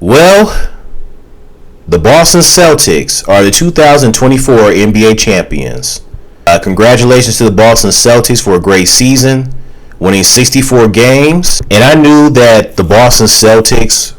Well, the Boston Celtics are the 2024 NBA champions. Congratulations to the Boston Celtics for a great season, winning 64 games. And I knew that the Boston Celtics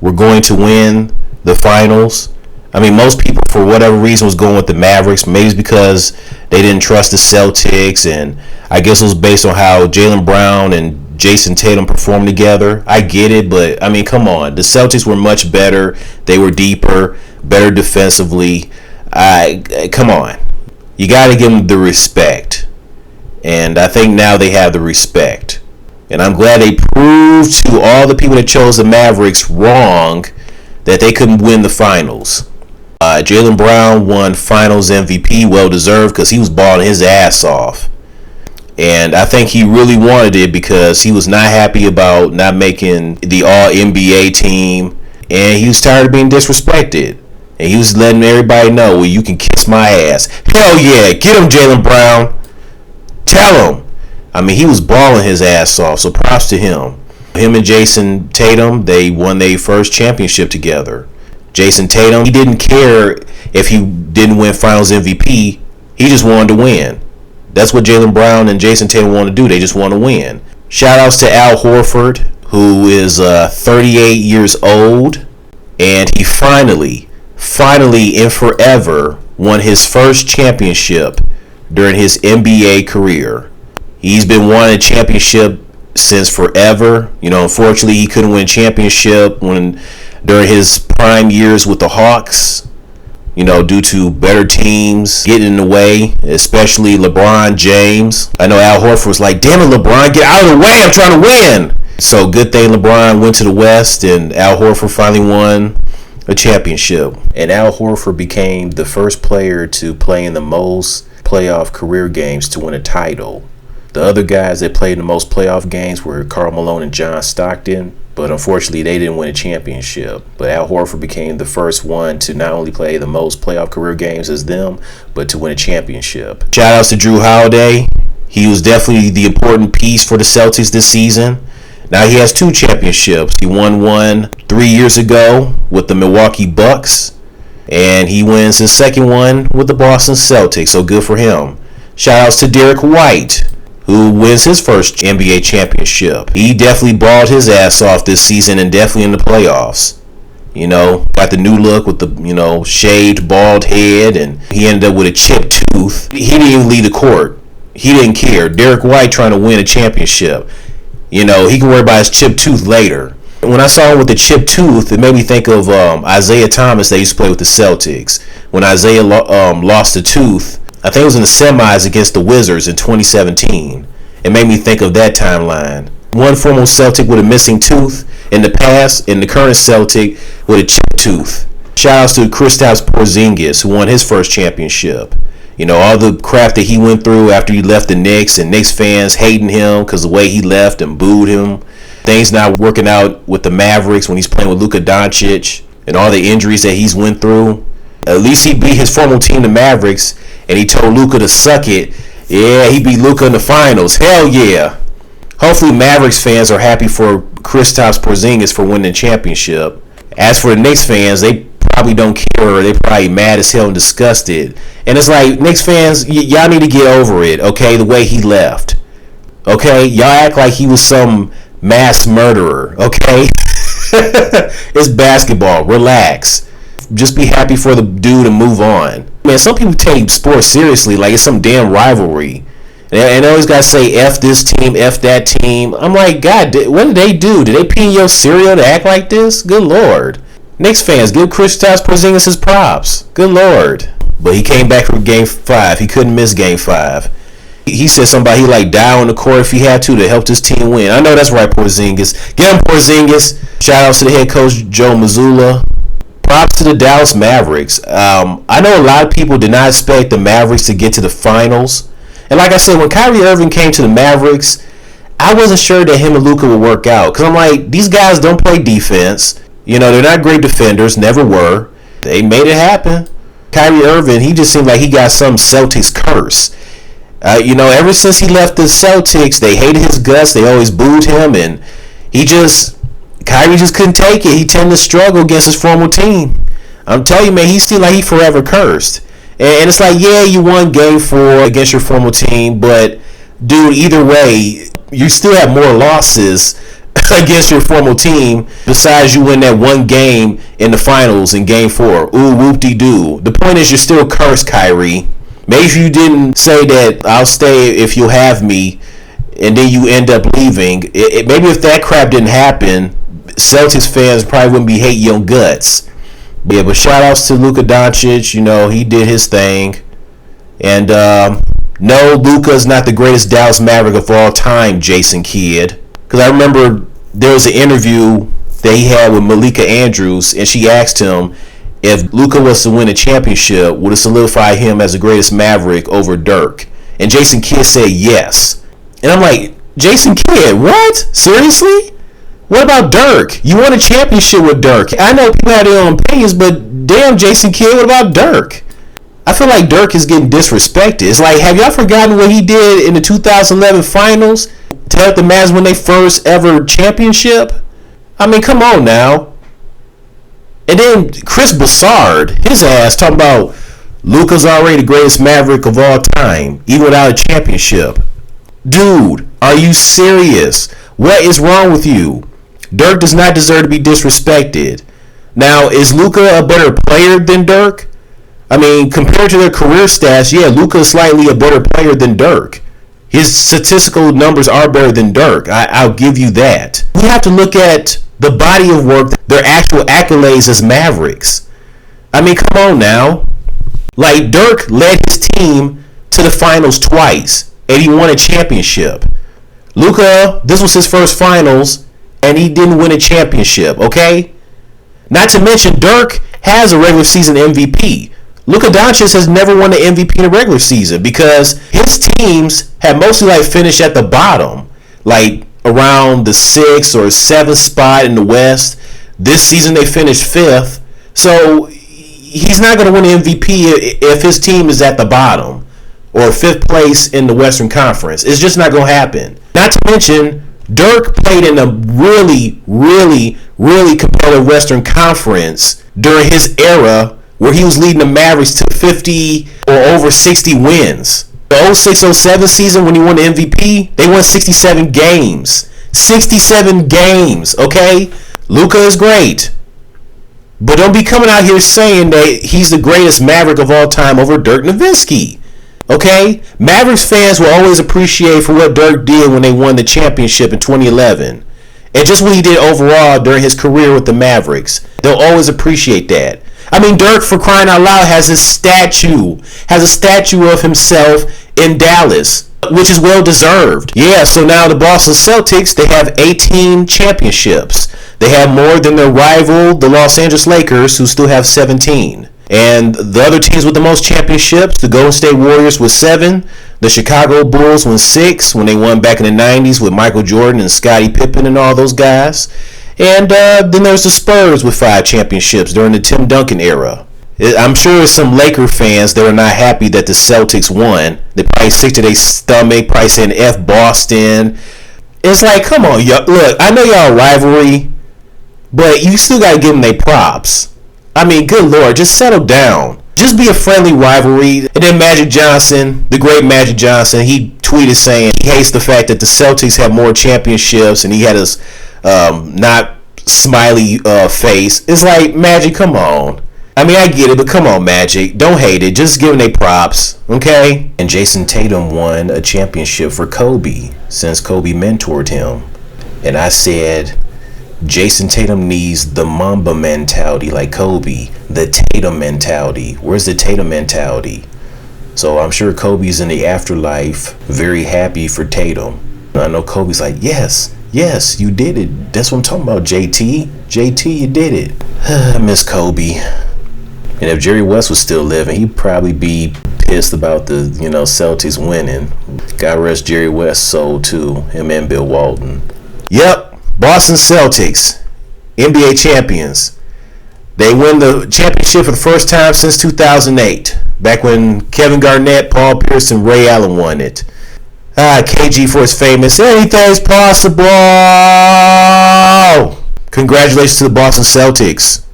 were going to win the finals. I mean, most people, for whatever reason, was going with the Mavericks. Maybe it's because they didn't trust the Celtics, and I guess it was based on how Jaylen Brown and Jason Tatum performed together. I get it, but I mean, come on. The Celtics were much better. They were deeper, better defensively. Come on. You got to give them the respect. And I think now they have the respect. And I'm glad they proved to all the people that chose the Mavericks wrong that they couldn't win the finals. Jaylen Brown won Finals MVP, well deserved, because he was balling his ass off. And I think he really wanted it because he was not happy about not making the All-NBA team. And he was tired of being disrespected. And he was letting everybody know, well, you can kiss my ass. Hell yeah, get him, Jaylen Brown. Tell him. I mean, he was balling his ass off, so props to him. Him and Jason Tatum, they won their first championship together. Jason Tatum, he didn't care if he didn't win Finals MVP. He just wanted to win. That's what Jaylen Brown and Jason Tatum want to do. They just want to win. Shout outs to Al Horford, who is 38 years old. And he finally and forever won his first championship during his NBA career. He's been wanting a championship since forever. You know, unfortunately, he couldn't win a championship during his prime years with the Hawks. You know, due to better teams getting in the way, especially LeBron James. I know Al Horford was like, damn it, LeBron, get out of the way, I'm trying to win. So good thing LeBron went to the West and Al Horford finally won a championship. And Al Horford became the first player to play in the most playoff career games to win a title. The other guys that played in the most playoff games were Karl Malone and John Stockton. But unfortunately, they didn't win a championship. But Al Horford became the first one to not only play the most playoff career games as them, but to win a championship. Shout outs to Drew Holiday. He was definitely the important piece for the Celtics this season. Now he has 2 championships. He won one 3 years ago with the Milwaukee Bucks. And he wins his second one with the Boston Celtics. So good for him. Shout outs to Derek White, who wins his first NBA championship. He definitely balled his ass off this season and definitely in the playoffs. You know, got the new look with the, shaved bald head, and he ended up with a chipped tooth. He didn't even leave the court. He didn't care. Derek White trying to win a championship. You know, he can worry about his chipped tooth later. When I saw him with the chipped tooth, it made me think of Isaiah Thomas that used to play with the Celtics. When Isaiah lost the tooth, I think it was in the semis against the Wizards in 2017. It made me think of that timeline. One former Celtic with a missing tooth in the past, and the current Celtic with a chipped tooth. Shout outs to Kristaps Porzingis, who won his first championship. You know, all the crap that he went through after he left the Knicks, and Knicks fans hating him because the way he left and booed him. Things not working out with the Mavericks when he's playing with Luka Doncic, and all the injuries that he's went through. At least he beat his former team, the Mavericks, and he told Luka to suck it. Yeah, he beat Luka in the finals. Hell yeah. Hopefully Mavericks fans are happy for Kristaps Porzingis for winning the championship. As for the Knicks fans, they probably don't care, or they're probably mad as hell and disgusted. And it's like, Knicks fans, y'all need to get over it, okay, the way he left. Okay? Y'all act like he was some mass murderer, okay? It's basketball. Relax. Just be happy for the dude and move on. Man, some people take sports seriously like it's some damn rivalry. And they always got to say F this team, F that team. I'm like, God, what did they do? Did they pee in your cereal to act like this? Good Lord. Knicks fans, give Kristaps Porzingis his props. Good Lord. But he came back from Game 5. He couldn't miss Game 5. He said somebody, he like die on the court if he had to help his team win. I know that's right, Porzingis. Get him, Porzingis. Shout out to the head coach, Joe Mazzulla. Props to the Dallas Mavericks. I know a lot of people did not expect the Mavericks to get to the finals. And like I said, when Kyrie Irving came to the Mavericks, I wasn't sure that him and Luka would work out. Because I'm like, these guys don't play defense. You know, they're not great defenders, never were. They made it happen. Kyrie Irving, he just seemed like he got some Celtics curse. Ever since he left the Celtics, they hated his guts. They always booed him. And he just Kyrie just couldn't take it. He tended to struggle against his former team. I'm telling you, man, he seemed like he forever cursed. And it's like, yeah, you won game 4 against your former team, but dude, either way, you still have more losses against your former team besides you win that one game in the finals in game 4. Ooh, whoop-de-doo. The point is, you're still cursed, Kyrie. Maybe if you didn't say that I'll stay if you'll have me, and then you end up leaving, maybe if that crap didn't happen, Celtics fans probably wouldn't be hating your guts. Yeah, but shout outs to Luka Doncic. You know, he did his thing. And no, Luka's not the greatest Dallas Maverick of all time, Jason Kidd. Because I remember there was an interview that he had with Malika Andrews, and she asked him if Luka was to win a championship, would it solidify him as the greatest Maverick over Dirk? And Jason Kidd said yes. And I'm like, Jason Kidd, what? Seriously? What about Dirk? You won a championship with Dirk. I know people have their own opinions, but damn, Jason Kidd, what about Dirk? I feel like Dirk is getting disrespected. It's like, have y'all forgotten what he did in the 2011 finals to help the Mavs win their first ever championship? I mean, come on now. And then Chris Broussard, his ass, talking about Luka's already the greatest Maverick of all time, even without a championship. Dude, are you serious? What is wrong with you? Dirk does not deserve to be disrespected. Now, is Luka a better player than Dirk? I mean, compared to their career stats, yeah, Luka is slightly a better player than Dirk. His statistical numbers are better than Dirk. I'll give you that. We have to look at the body of work, their actual accolades as Mavericks. I mean, come on now. Like, Dirk led his team to the finals twice, and he won a championship. Luka, this was his first finals, and he didn't win a championship, okay? Not to mention, Dirk has a regular season MVP. Luka Doncic has never won an MVP in a regular season because his teams have mostly like finished at the bottom, like around the 6th or 7th spot in the West. This season they finished 5th, so he's not going to win an MVP if his team is at the bottom or 5th place in the Western Conference. It's just not going to happen. Not to mention, Dirk played in a really, really, really competitive Western Conference during his era where he was leading the Mavericks to 50 or over 60 wins. The 06-07 season when he won the MVP, they won 67 games. 67 games, okay? Luka is great. But don't be coming out here saying that he's the greatest Maverick of all time over Dirk Nowitzki. Okay? Mavericks fans will always appreciate for what Dirk did when they won the championship in 2011. And just what he did overall during his career with the Mavericks. They'll always appreciate that. I mean, Dirk, for crying out loud, has a statue of himself in Dallas, which is well deserved. Yeah, so now the Boston Celtics, they have 18 championships. They have more than their rival, the Los Angeles Lakers, who still have 17. And the other teams with the most championships, the Golden State Warriors with 7, the Chicago Bulls with 6 when they won back in the 90s with Michael Jordan and Scottie Pippen and all those guys. And then there's the Spurs with 5 championships during the Tim Duncan era. I'm sure there's some Laker fans that are not happy that the Celtics won. They're probably sick to their stomach, probably saying F Boston. It's like, come on, y'all. Look, I know y'all rivalry, but you still got to give them their props. I mean, good Lord, just settle down. Just be a friendly rivalry. And then Magic Johnson, the great Magic Johnson, he tweeted saying he hates the fact that the Celtics have more championships, and he had his not smiley face. It's like, Magic, come on. I mean, I get it, but come on, Magic. Don't hate it. Just give him their props, okay? And Jason Tatum won a championship for Kobe since Kobe mentored him. And I said, Jason Tatum needs the Mamba mentality like Kobe. The Tatum mentality. Where's the Tatum mentality? So I'm sure Kobe's in the afterlife very happy for Tatum. I know Kobe's like, yes, you did it. That's what I'm talking about, JT. JT, you did it. I miss Kobe. And if Jerry West was still living, he'd probably be pissed about the, Celtics winning. God rest Jerry West's soul too. Him and Bill Walton. Yep, Boston Celtics, NBA champions. They win the championship for the first time since 2008. Back when Kevin Garnett, Paul Pierce, and Ray Allen won it. KG for his famous, anything's possible. Congratulations to the Boston Celtics.